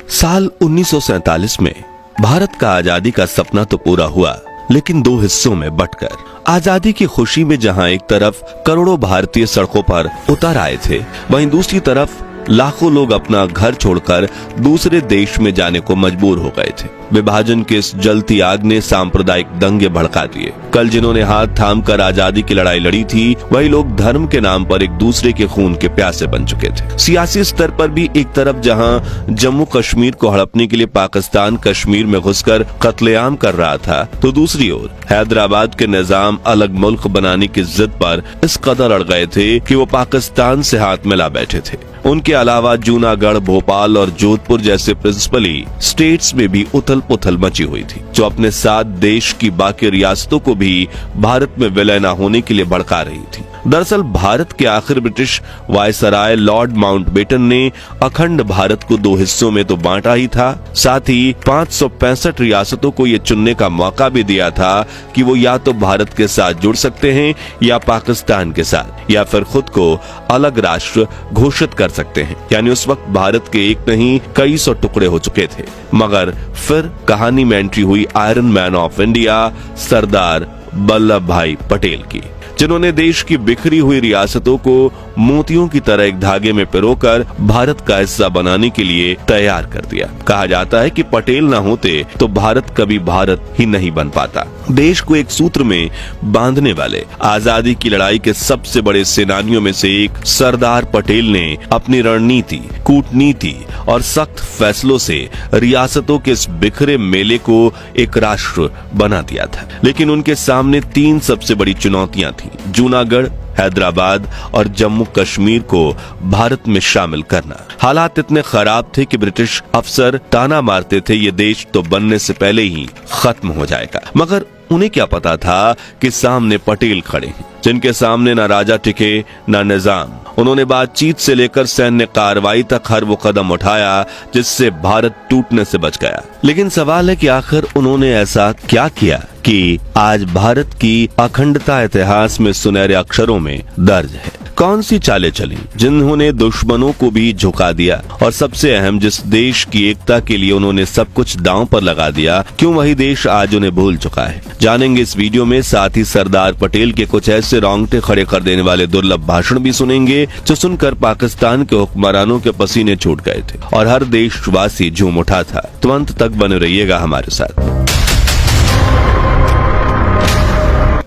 साल 1947 में भारत का आजादी का सपना तो पूरा हुआ, लेकिन दो हिस्सों में बंटकर। आजादी की खुशी में जहां एक तरफ करोड़ों भारतीय सड़कों पर उतर आए थे, वहीं दूसरी तरफ लाखों लोग अपना घर छोड़कर दूसरे देश में जाने को मजबूर हो गए थे। विभाजन के इस जलती आग ने सांप्रदायिक दंगे भड़का दिए। कल जिन्होंने हाथ थामकर आजादी की लड़ाई लड़ी थी, वही लोग धर्म के नाम पर एक दूसरे के खून के प्यासे बन चुके थे। सियासी स्तर पर भी एक तरफ जहां जम्मू कश्मीर को हड़पने के लिए पाकिस्तान कश्मीर में घुसकर कत्लेआम कर रहा था, तो दूसरी ओर हैदराबाद के निजाम अलग मुल्क बनाने की जिद पर इस कदर अड़ गए थे कि वो पाकिस्तान से हाथ मिला बैठे थे। उनके अलावा जूनागढ़, भोपाल और जोधपुर जैसे प्रिंसिपली स्टेट्स में भी उथल पुथल मची हुई थी, जो अपने साथ देश की बाकी रियासतों को भी भारत में विलय न होने के लिए भड़का रही थी। दरअसल भारत के आखिर ब्रिटिश वायसराय लॉर्ड माउंटबेटन ने अखंड भारत को दो हिस्सों में तो बांटा ही था, साथ ही 565 रियासतों को ये चुनने का मौका भी दिया था कि वो या तो भारत के साथ जुड़ सकते हैं या पाकिस्तान के साथ, या फिर खुद को अलग राष्ट्र घोषित कर सकते हैं। यानी उस वक्त भारत के एक नहीं कई सौ टुकड़े हो चुके थे। मगर फिर कहानी में एंट्री हुई iron man of India Sardar Vallabh भाई पटेल की, जिन्होंने देश की बिखरी हुई रियासतों को मोतियों की तरह एक धागे में पिरोकर भारत का हिस्सा बनाने के लिए तैयार कर दिया। कहा जाता है कि पटेल न होते तो भारत कभी भारत ही नहीं बन पाता। देश को एक सूत्र में बांधने वाले आजादी की लड़ाई के सबसे बड़े सेनानियों में से एक सरदार पटेल ने अपनी रणनीति, कूटनीति और सख्त फैसलों से रियासतों के इस बिखरे मेले को एक राष्ट्र बना दिया था। लेकिन उनके सामने तीन सबसे बड़ी चुनौतियां थी: जूनागढ़, हैदराबाद और जम्मू कश्मीर को भारत में शामिल करना। हालात इतने खराब थे कि ब्रिटिश अफसर ताना मारते थे, ये देश तो बनने से पहले ही खत्म हो जाएगा। मगर उन्हें क्या पता था कि सामने पटेल खड़े हैं, जिनके सामने न राजा टिके न निजाम। उन्होंने बातचीत से लेकर सैन्य कार्रवाई तक हर वो कदम उठाया जिससे भारत टूटने से बच गया। लेकिन सवाल है कि आखिर उन्होंने ऐसा क्या किया कि आज भारत की अखंडता इतिहास में सुनहरे अक्षरों में दर्ज है? कौन सी चालें चली जिन्होंने दुश्मनों को भी झुका दिया, और सबसे अहम, जिस देश की एकता के लिए उन्होंने सब कुछ दांव पर लगा दिया, क्यों वही देश आज उन्हें भूल चुका है? जानेंगे इस वीडियो में। साथ ही सरदार पटेल के कुछ ऐसे रोंगटे खड़े कर देने वाले दुर्लभ भाषण भी सुनेंगे, जो सुनकर पाकिस्तान के हुक्मरानों के पसीने छूट गए थे और हर देशवासी झूम उठा था। तो अंत तक बने रहिएगा हमारे साथ।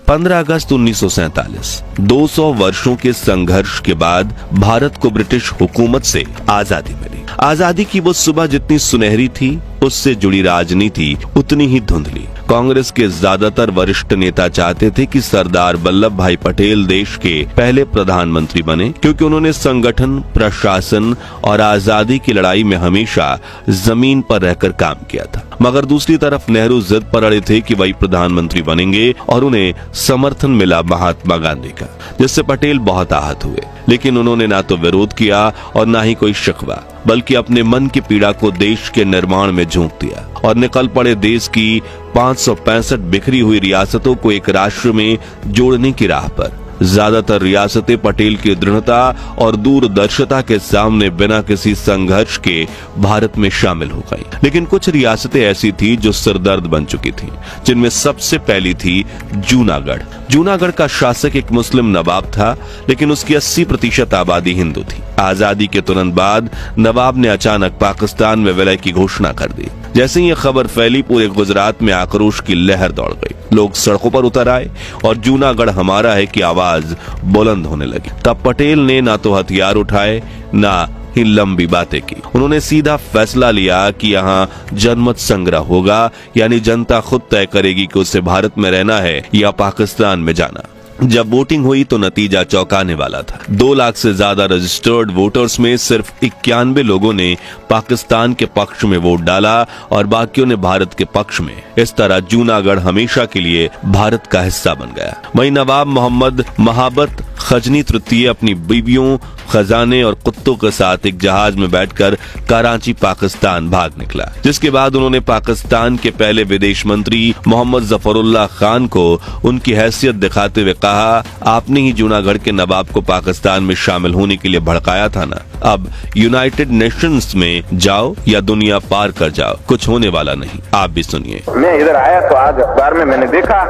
15 अगस्त 1947, 200 वर्षों के संघर्ष के बाद भारत को ब्रिटिश हुकूमत से आजादी मिली। आजादी की वो सुबह जितनी सुनहरी थी, उससे जुड़ी राजनीति उतनी ही धुंधली। कांग्रेस के ज्यादातर वरिष्ठ नेता चाहते थे कि सरदार वल्लभ भाई पटेल देश के पहले प्रधानमंत्री बने, क्योंकि उन्होंने संगठन, प्रशासन और आजादी की लड़ाई में हमेशा जमीन पर रहकर काम किया था। मगर दूसरी तरफ नेहरू जिद पर अड़े थे कि वही प्रधानमंत्री बनेंगे, और उन्हें समर्थन मिला महात्मा गांधी का, जिससे पटेल बहुत आहत हुए। लेकिन उन्होंने ना तो विरोध किया और ना ही कोई शिकवा, बल्कि अपने मन की पीड़ा को देश के निर्माण में झोंक दिया और निकल पड़े देश की 565 बिखरी हुई रियासतों को एक राष्ट्र में जोड़ने की राह पर। ज्यादातर रियासतें पटेल की दृढ़ता और दूरदर्शिता के सामने बिना किसी संघर्ष के भारत में शामिल हो गई। लेकिन कुछ रियासतें ऐसी थी जो सिरदर्द बन चुकी थी, जिनमें सबसे पहली थी जूनागढ़। जूनागढ़ का शासक एक मुस्लिम नवाब था, लेकिन उसकी 80% आबादी हिंदू थी। आजादी के तुरंत बाद नवाब ने अचानक पाकिस्तान में विलय की घोषणा कर दी। जैसे ही ये खबर फैली, पूरे गुजरात में आक्रोश की लहर दौड़ गई। लोग सड़कों पर उतर आए और जूनागढ़ हमारा है की आवाज बुलंद होने लगी। तब पटेल ने ना तो हथियार उठाए, ना ही लंबी बातें की। उन्होंने सीधा फैसला लिया कि यहाँ जनमत संग्रह होगा, यानी जनता खुद तय करेगी कि उसे भारत में रहना है या पाकिस्तान में जाना। जब वोटिंग हुई तो नतीजा चौंकाने वाला था। 2 लाख से ज्यादा रजिस्टर्ड वोटर्स में सिर्फ 91 लोगों ने पाकिस्तान के पक्ष में वोट डाला और बाकियों ने भारत के पक्ष में। इस तरह जूनागढ़ हमेशा के लिए भारत का हिस्सा बन गया। वहीं नवाब मोहम्मद महाबत खजनी तृतीय अपनी बीवियों खजाने और कुत्तों के साथ एक जहाज में बैठकर कराची पाकिस्तान भाग निकला, जिसके बाद उन्होंने पाकिस्तान के पहले विदेश मंत्री मोहम्मद जफरुल्लाह खान को उनकी हैसियत दिखाते हुए कहा, आपने ही जूनागढ़ के नवाब को पाकिस्तान में शामिल होने के लिए भड़काया था ना, अब यूनाइटेड नेशंस में जाओ या दुनिया पार कर जाओ, कुछ होने वाला नहीं। आप भी सुनिए। मैं इधर आया तो आज अखबार में मैंने देखा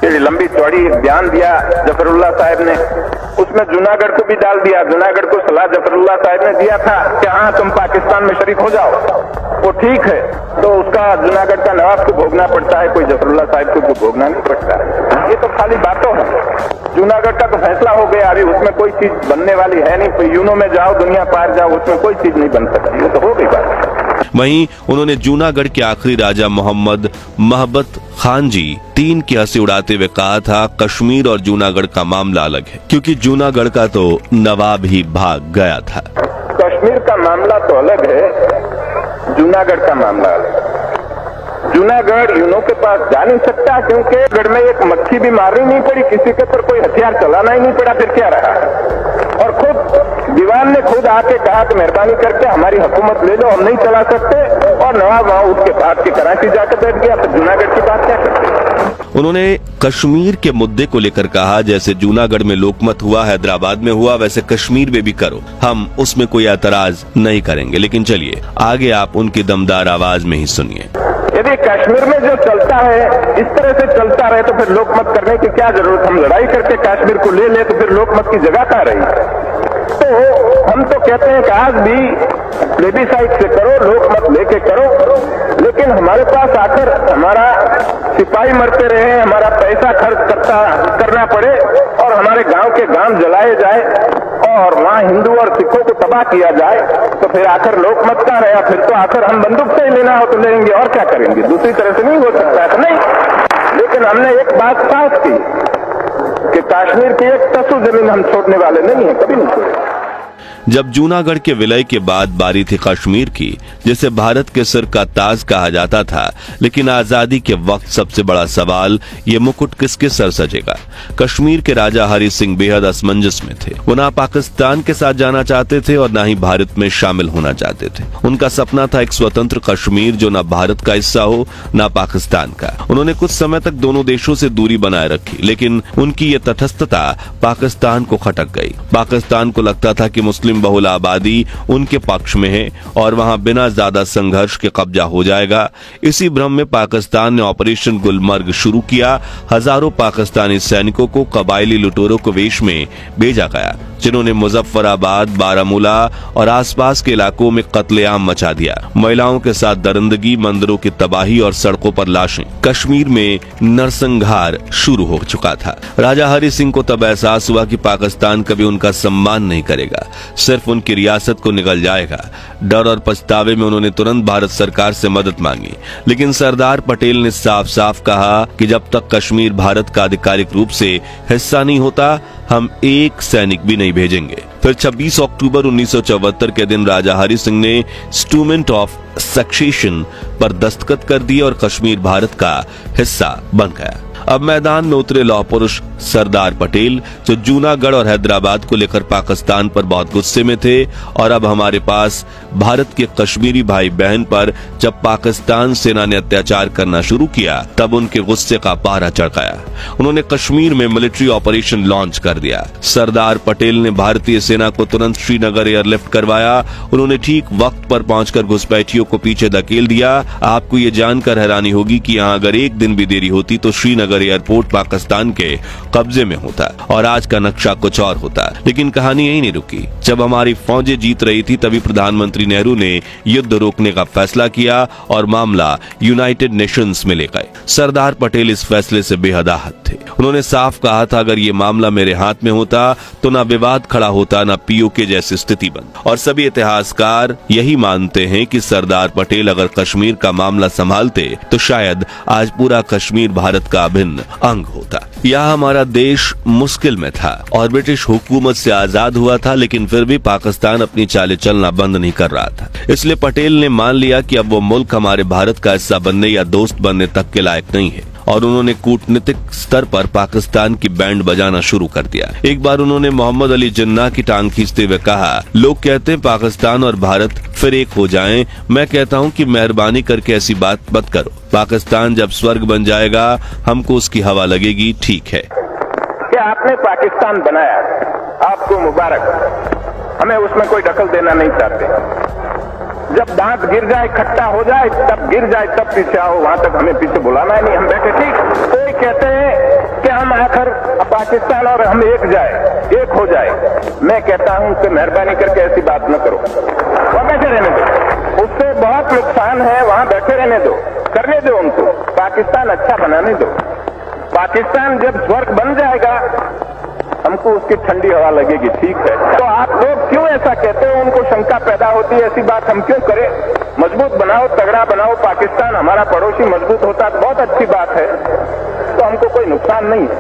ये लंबी चौड़ी बयान दिया जफरुल्लाह साहब ने, उसमें जूनागढ़ को भी डाल दिया। जूनागढ़ को सलाह जफरुल्लाह साहब ने दिया था कि हाँ तुम पाकिस्तान में शरीक हो जाओ, वो ठीक है, तो उसका जूनागढ़ का नवाब को भोगना पड़ता है, कोई जफरुल्लाह साहब को भोगना नहीं पड़ता है। ये तो खाली बातों है। जूनागढ़ का तो फैसला हो गया, अभी उसमें कोई चीज बनने वाली है नहीं। कोई यूनो में जाओ दुनिया पार जाओ, उसमें कोई चीज नहीं बन सकती, ये तो हो गई बात। वहीं उन्होंने जूनागढ़ के आखिरी राजा मोहम्मद महबत खान जी 3 की हंसी उड़ाते हुए कहा था, कश्मीर और जूनागढ़ का मामला अलग है, क्योंकि जूनागढ़ का तो नवाब ही भाग गया था। कश्मीर का मामला तो अलग है, जूनागढ़ का मामला अलग है। जूनागढ़ यूनो के पास जा नहीं सकता क्योंकि गढ़ में एक मक्खी भी मारनी नहीं पड़ी, किसी के ऊपर कोई हथियार चलाना ही नहीं पड़ा, फिर क्या रहा। और खुद दीवान ने खुद आके कहा कि मेहरबानी करके हमारी हुकूमत ले लो, हम नहीं चला सकते, और नवाब वहां उठ के भाग के कराची जाकर बैठ गया, तो जूनागढ़ की बात क्या करते। उन्होंने कश्मीर के मुद्दे को लेकर कहा, जैसे जूनागढ़ में लोकमत हुआ, हैदराबाद में हुआ, वैसे कश्मीर में भी करो, हम उसमें कोई एतराज नहीं करेंगे। लेकिन चलिए आगे आप उनकी दमदार आवाज में ही सुनिए। यदि कश्मीर में जो चलता है इस तरह से चलता रहे तो फिर लोकमत करने की क्या जरूरत। हम लड़ाई करके कश्मीर को ले ले तो फिर लोकमत की जगह कहाँ रही। तो हम तो कहते हैं कि आज भी प्लेबिसाइट से करो, लोकमत लेके करो, लेकिन हमारे पास आकर हमारा सिपाही मरते रहे, हमारा पैसा खर्च करना पड़े और हमारे गांव के गांव जलाए जाए और वहाँ हिंदू और सिखों को तबाह किया जाए, तो फिर आकर लोकमत का रहा। फिर तो आकर हम बंदूक से ही लेना हो तो लेंगे, और क्या करेंगे, दूसरी तरह से नहीं हो सकता है। नहीं, लेकिन हमने एक बात साफ की कि कश्मीर की एक तसु जमीन हम छोड़ने वाले नहीं है, कभी नहीं छोड़ेंगे। जब जूनागढ़ के विलय के बाद बारी थी कश्मीर की, जिसे भारत के सिर का ताज कहा जाता था, लेकिन आजादी के वक्त सबसे बड़ा सवाल ये मुकुट किसके सर सजेगा। कश्मीर के राजा हरि सिंह बेहद असमंजस में थे। वो ना पाकिस्तान के साथ जाना चाहते थे और ना ही भारत में शामिल होना चाहते थे। उनका सपना था एक स्वतंत्र कश्मीर जो ना भारत का हिस्सा हो ना पाकिस्तान का। उन्होंने कुछ समय तक दोनों देशों से दूरी बनाए रखी, लेकिन उनकी ये तटस्थता पाकिस्तान को खटक गई। पाकिस्तान को लगता था कि मुस्लिम बहुल आबादी उनके पक्ष में है और वहां बिना ज्यादा संघर्ष के कब्जा हो जाएगा। इसी भ्रम में पाकिस्तान ने ऑपरेशन गुलमर्ग शुरू किया। हजारों पाकिस्तानी सैनिकों को कबायली लुटेरों के वेश में भेजा गया, जिन्होंने मुजफ्फराबाद, बारामूला और आसपास के इलाकों में कत्लेआम मचा दिया। महिलाओं के साथ दरिंदगी, मंदिरों की तबाही और सड़कों पर लाशें। कश्मीर में नरसंहार शुरू हो चुका था। राजा हरि सिंह को तब एहसास हुआ कि पाकिस्तान कभी उनका सम्मान नहीं करेगा, सिर्फ उनकी रियासत को निगल जाएगा। डर और पछतावे में उन्होंने तुरंत भारत सरकार से मदद मांगी, लेकिन सरदार पटेल ने साफ साफ कहा कि जब तक कश्मीर भारत का आधिकारिक रूप से हिस्सा नहीं होता, हम एक सैनिक भी नहीं भेजेंगे। फिर 26 अक्टूबर 1974 के दिन राजा हरि सिंह ने इंस्ट्रूमेंट ऑफ सक्सेशन पर दस्तखत कर दिए और कश्मीर भारत का हिस्सा बन गया। अब मैदान में उतरे लौह पुरुष सरदार पटेल, जो जूनागढ़ और हैदराबाद को लेकर पाकिस्तान पर बहुत गुस्से में थे। और अब हमारे पास भारत के कश्मीरी भाई बहन पर जब पाकिस्तान सेना ने अत्याचार करना शुरू किया, तब उनके गुस्से का पारा चढ़ गया। उन्होंने कश्मीर में मिलिट्री ऑपरेशन लॉन्च कर दिया। सरदार पटेल ने भारतीय सेना को तुरंत श्रीनगर एयरलिफ्ट करवाया। उन्होंने ठीक वक्त पर पहुंचकर घुसपैठियों को पीछे धकेल दिया। आपको ये जानकर हैरानी होगी कि यहाँ अगर एक दिन भी देरी होती तो श्रीनगर एयरपोर्ट पाकिस्तान के कब्जे में होता और आज का नक्शा कुछ और होता। लेकिन कहानी यही नहीं रुकी। जब हमारी फौजें जीत रही थी, तभी प्रधानमंत्री नेहरू ने युद्ध रोकने का फैसला किया और मामला यूनाइटेड नेशंस में ले गए। सरदार पटेल इस फैसले से बेहद आहत थे। उन्होंने साफ कहा था, अगर ये मामला मेरे हाथ में होता तो ना विवाद खड़ा होता, ना पीओके जैसी स्थिति बन। और सभी इतिहासकार यही मानते हैं कि सरदार पटेल अगर कश्मीर का मामला संभालते तो शायद आज पूरा कश्मीर भारत का अभिन्न अंग होता। यह हमारा देश मुश्किल में था और ब्रिटिश हुकूमत से आजाद हुआ था, लेकिन फिर भी पाकिस्तान अपनी चालें चलना बंद नहीं कर रहा था। इसलिए पटेल ने मान लिया कि अब वो मुल्क हमारे भारत का हिस्सा बनने या दोस्त बनने तक के लायक नहीं है और उन्होंने कूटनीतिक स्तर पर पाकिस्तान की बैंड बजाना शुरू कर दिया। एक बार उन्होंने मोहम्मद अली जिन्ना की टांग खींचते हुए कहा, लोग कहते हैं पाकिस्तान और भारत फिर एक हो जाएं। मैं कहता हूं कि मेहरबानी करके ऐसी बात मत करो। पाकिस्तान जब स्वर्ग बन जाएगा हमको उसकी हवा लगेगी। ठीक है कि आपने पाकिस्तान बनाया, आपको मुबारक, हमें उसमें कोई दखल देना नहीं चाहते। जब दांत गिर जाए, खट्टा हो जाए, तब गिर जाए, तब पीछे आओ, वहां तक हमें पीछे बुलाना है नहीं, हम बैठे ठीक। कोई कहते हैं कि हम आखिर पाकिस्तान और हम एक हो जाए। मैं कहता हूं कि मेहरबानी करके ऐसी बात न करो, वहां बैठे रहने दो, उससे बहुत नुकसान है, वहां बैठे रहने दो, करने दो उनको, पाकिस्तान अच्छा बनाने दो। पाकिस्तान जब स्वर्ग बन जाएगा हमको उसकी ठंडी हवा लगेगी। ठीक है, तो आप लोग क्यों ऐसा कहते हो? उनको शंका पैदा होती है, ऐसी बात हम क्यों करें? मजबूत बनाओ, तगड़ा बनाओ, पाकिस्तान हमारा पड़ोसी मजबूत होता है, बहुत अच्छी बात है, तो हमको कोई नुकसान नहीं है।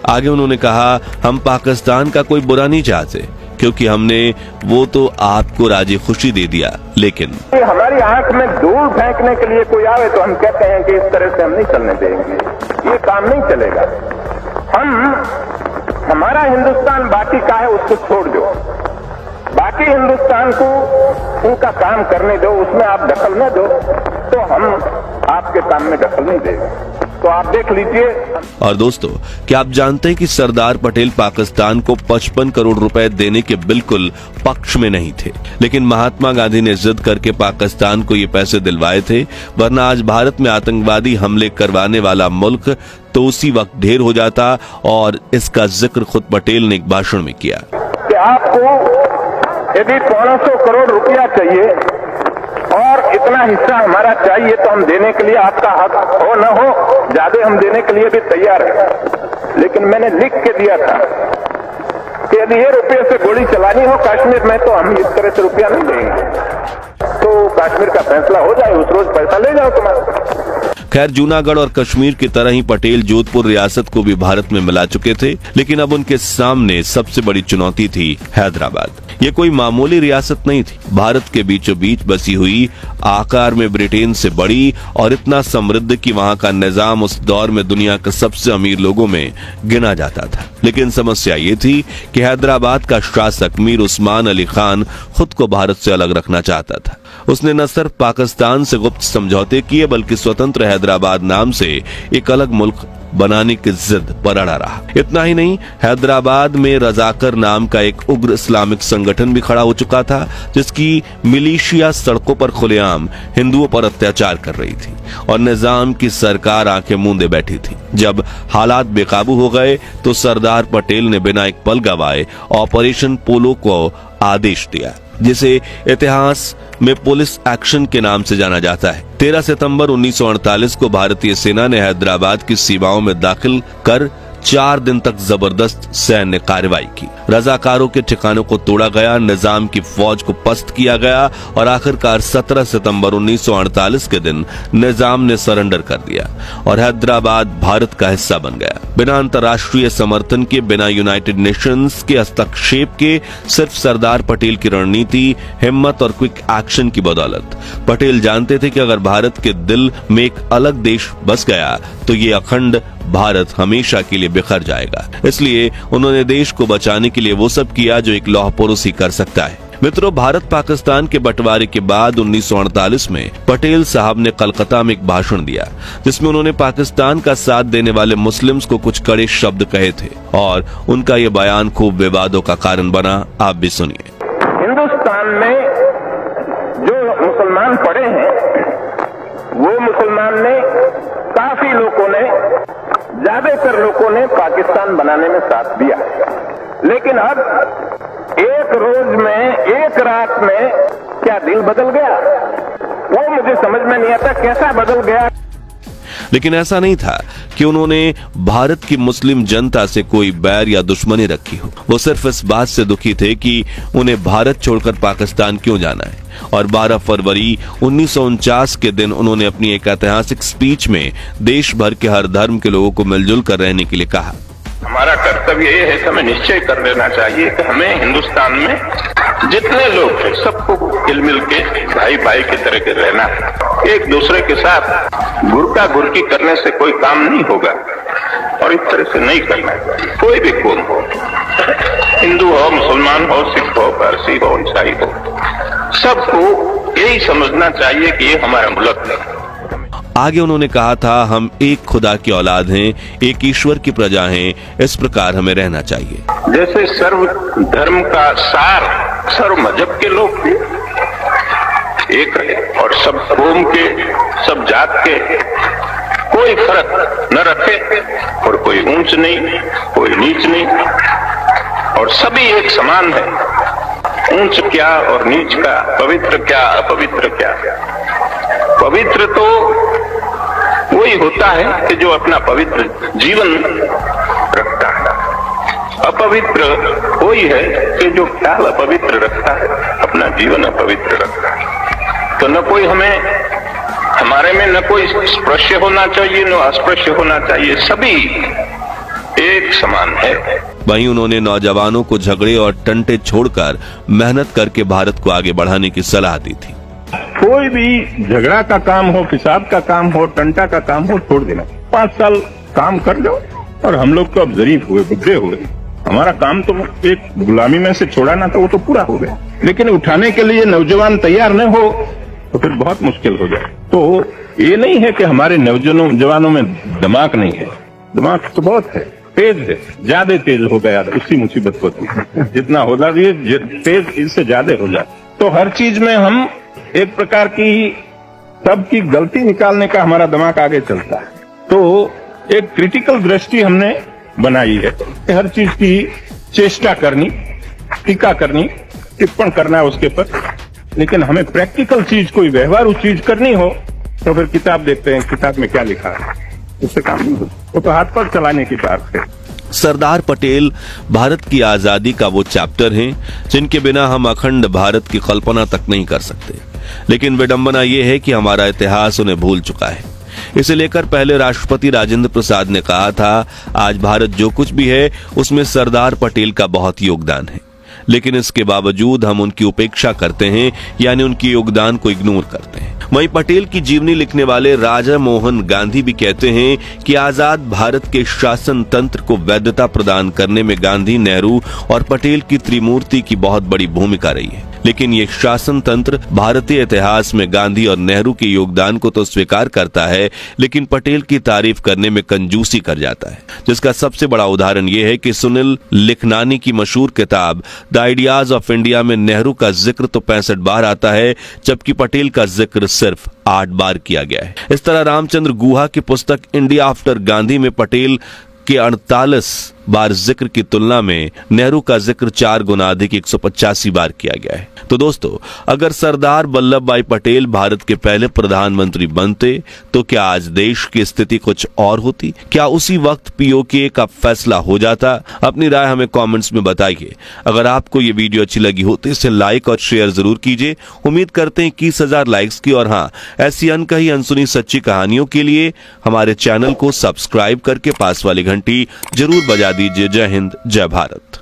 आगे उन्होंने कहा, हम पाकिस्तान का कोई बुरा नहीं चाहते, क्योंकि हमने वो तो आपको राजी खुशी दे दिया, लेकिन हमारी आंख में धूल फेंकने के लिए कोई आवे तो हम कहते हैं कि इस तरह से हम नहीं चलने देंगे, ये काम नहीं चलेगा। हमारा हिंदुस्तान बाकी का है, उसको छोड़ दो, बाकी हिंदुस्तान को उनका काम करने दो, उसमें आप दखल न दो, तो हम आपके काम में दखल नहीं देंगे। तो आप देख लीजिए। और दोस्तों, क्या आप जानते हैं कि सरदार पटेल पाकिस्तान को 55 करोड़ रुपए देने के बिल्कुल पक्ष में नहीं थे, लेकिन महात्मा गांधी ने जिद करके पाकिस्तान को ये पैसे दिलवाए थे, वरना आज भारत में आतंकवादी हमले करवाने वाला मुल्क तो उसी वक्त ढेर हो जाता। और इसका जिक्र खुद पटेल ने एक भाषण में किया कि आपको यदि 500 करोड़ रुपया चाहिए और इतना हिस्सा हमारा चाहिए, तो हम देने के लिए, आपका हक हो न हो, ज्यादा हम देने के लिए भी तैयार है। लेकिन मैंने लिख के दिया था कि यदि ये रुपये से गोली चलानी हो कश्मीर में, तो हम इस तरह से रुपया नहीं देंगे, तो कश्मीर का फैसला हो जाए, उस रोज पैसा ले जाओ तुम्हारा। खैर, जूनागढ़ और कश्मीर की तरह ही पटेल जोधपुर रियासत को भी भारत में मिला चुके थे, लेकिन अब उनके सामने सबसे बड़ी चुनौती थी हैदराबाद। ये कोई मामूली रियासत नहीं थी, भारत के बीचों बीच बसी हुई, आकार में ब्रिटेन से बड़ी और इतना समृद्ध कि वहां का निजाम उस दौर में दुनिया के सबसे अमीर लोगों में गिना जाता था। लेकिन समस्या ये थी कि हैदराबाद का शासक मीर उस्मान अली खान खुद को भारत से अलग रखना चाहता था। उसने न सिर्फ पाकिस्तान से गुप्त समझौते किए, बल्कि स्वतंत्र हैदराबाद नाम से एक अलग मुल्क बनाने की जिद पर अड़ा रहा। इतना ही नहीं, हैदराबाद में रजाकर नाम का एक उग्र इस्लामिक संगठन भी खड़ा हो चुका था, जिसकी मिलिशिया सड़कों पर खुलेआम हिंदुओं पर अत्याचार कर रही थी और निजाम की सरकार आंखें मूंदे बैठी थी। जब हालात बेकाबू हो गए तो सरदार पटेल ने बिना एक पल गवाए ऑपरेशन पोलो को आदेश दिया, जिसे इतिहास में पुलिस एक्शन के नाम से जाना जाता है। 13 सितंबर 1948 को भारतीय सेना ने हैदराबाद की सीमाओं में दाखिल कर 4 दिन तक जबरदस्त सैन्य कार्रवाई की। रजाकारों के ठिकानों को तोड़ा गया, निजाम की फौज को पस्त किया गया और आखिरकार 17 सितंबर 1948 के दिन निजाम ने सरेंडर कर दिया और हैदराबाद भारत का हिस्सा बन गया। बिना अंतर्राष्ट्रीय समर्थन के, बिना यूनाइटेड नेशंस के हस्तक्षेप के, सिर्फ सरदार पटेल की रणनीति, हिम्मत और क्विक एक्शन की बदौलत पटेल जानते थे कि अगर भारत के दिल में एक अलग देश बस गया तो ये अखंड भारत हमेशा के लिए बिखर जाएगा। इसलिए उन्होंने देश को बचाने के लिए वो सब किया जो एक लौह पुरुष ही कर सकता है। मित्रों, भारत पाकिस्तान के बंटवारे के बाद 1948 में पटेल साहब ने कलकत्ता में एक भाषण दिया, जिसमें उन्होंने पाकिस्तान का साथ देने वाले मुस्लिम्स को कुछ कड़े शब्द कहे थे और उनका ये बयान खूब विवादों का कारण बना। आप भी सुनिए। हिंदुस्तान में जो मुसलमान पड़े हैं, वो मुसलमान ने, काफी लोगों ने, ज्यादातर लोगों ने पाकिस्तान बनाने में साथ दिया। लेकिन अब एक रोज में, एक रात में क्या दिल बदल गया? वो मुझे समझ में नहीं आता, कैसा बदल गया। लेकिन ऐसा नहीं था कि उन्होंने भारत की मुस्लिम जनता से कोई बैर या दुश्मनी रखी हो। वो सिर्फ इस बात से दुखी थे कि उन्हें भारत छोड़कर पाकिस्तान क्यों जाना है। और 12 फरवरी 1949 के दिन उन्होंने अपनी एक ऐतिहासिक स्पीच में देश भर के हर धर्म के लोगों को मिलजुल कर रहने के लिए कहा। हमारा कर्तव्य ये है कि हमें निश्चय कर लेना चाहिए कि हमें हिंदुस्तान में जितने लोग थे सबको मिल मिल के भाई भाई की तरह के रहना, एक दूसरे के साथ गुरका गुरकी करने से कोई काम नहीं होगा और इस तरह से नहीं करना। कोई भी कौम हो, हिंदू हो, मुसलमान हो, सिख हो, पारसी हो, ईसाई हो, सबको यही समझना चाहिए कि ये हमारा मुल्क है। आगे उन्होंने कहा था, हम एक खुदा की औलाद हैं, एक ईश्वर की प्रजा हैं, इस प्रकार हमें रहना चाहिए। जैसे सर्व धर्म का सार सर्व मजहब के लोग थे, एक रहे और सब कौम के, सब जात के कोई फर्क न रखे और कोई ऊंच नहीं, कोई नीच नहीं और सभी एक समान है। ऊंच क्या और नीच का, पवित्र क्या अपवित्र क्या। पवित्र तो वही होता है कि जो अपना पवित्र जीवन रखता है, अपवित्र वही है कि जो ख्याल अपवित्र रखता है, अपना जीवन अपवित्र रखता है। तो न कोई हमारे में न कोई स्पृश्य होना चाहिए, न अस्पृश्य होना चाहिए, सभी एक समान है। वहीं उन्होंने नौजवानों को झगड़े और टंटे छोड़कर मेहनत करके भारत को आगे बढ़ाने की सलाह दी थी। कोई भी झगड़ा का काम हो, फिसाद का काम हो, टंटा का काम हो, छोड़ देना। 5 साल काम कर लो और हम लोग तो अब जरीफ हुए, बुढ़े हुए, हमारा काम तो एक गुलामी में से छोड़ाना था, वो तो पूरा हो गया। लेकिन उठाने के लिए नौजवान तैयार न हो तो फिर बहुत मुश्किल हो जाए। तो ये नहीं है कि हमारे नौजवानों में दिमाग नहीं है, दिमाग तो बहुत है, तेज है, ज्यादा तेज हो गया, उसकी मुसीबत होती है। जितना हो जाए तेज, इससे ज्यादा हो जाए। तो हर चीज में हम एक प्रकार की सबकी गलती निकालने का हमारा दिमाग आगे चलता है। तो एक क्रिटिकल दृष्टि हमने बनाई है, हर चीज की चेष्टा करनी, टीका करनी, टिप्पण करना है उसके पर। लेकिन हमें प्रैक्टिकल चीज, कोई व्यवहारू चीज करनी हो तो फिर किताब देखते हैं, किताब में क्या लिखा है, उससे काम नहीं होता। वो तो हाथ पर चलाने की बात है। सरदार पटेल भारत की आजादी का वो चैप्टर हैं जिनके बिना हम अखंड भारत की कल्पना तक नहीं कर सकते। लेकिन विडंबना ये है कि हमारा इतिहास उन्हें भूल चुका है। इसे लेकर पहले राष्ट्रपति राजेंद्र प्रसाद ने कहा था, आज भारत जो कुछ भी है उसमें सरदार पटेल का बहुत योगदान है। लेकिन इसके बावजूद हम उनकी उपेक्षा करते हैं, यानी उनके योगदान को इग्नोर करते हैं। वहीं पटेल की जीवनी लिखने वाले राजा मोहन गांधी भी कहते हैं कि आजाद भारत के शासन तंत्र को वैधता प्रदान करने में गांधी, नेहरू और पटेल की त्रिमूर्ति की बहुत बड़ी भूमिका रही है। लेकिन ये शासन तंत्र भारतीय इतिहास में गांधी और नेहरू के योगदान को तो स्वीकार करता है, लेकिन पटेल की तारीफ करने में कंजूसी कर जाता है। जिसका सबसे बड़ा उदाहरण यह है कि सुनील लिखनानी की मशहूर किताब द आइडियाज ऑफ इंडिया में नेहरू का जिक्र तो 65 बार आता है, जबकि पटेल का जिक्र सिर्फ 8 बार किया गया है। इस तरह रामचंद्र गुहा की पुस्तक इंडिया आफ्टर गांधी में पटेल के 48 बार जिक्र की तुलना में नेहरू का जिक्र 4 गुना अधिक 185 बार किया गया है। तो दोस्तों, अगर सरदार वल्लभ भाई पटेल भारत के पहले प्रधानमंत्री बनते तो क्या आज देश की स्थिति कुछ और होती? क्या उसी वक्त पीओके का फैसला हो जाता? अपनी राय हमें कमेंट्स में बताइए। अगर आपको ये वीडियो अच्छी लगी हो तो इसे लाइक और शेयर जरूर कीजिए। उम्मीद करते हैं 21,000 लाइक्स की। और हाँ, ऐसी अनकही अनसुनी सच्ची कहानियों के लिए हमारे चैनल को सब्सक्राइब करके पास वाली घंटी जरूर बजा दीजिए। जय हिंद, जय भारत।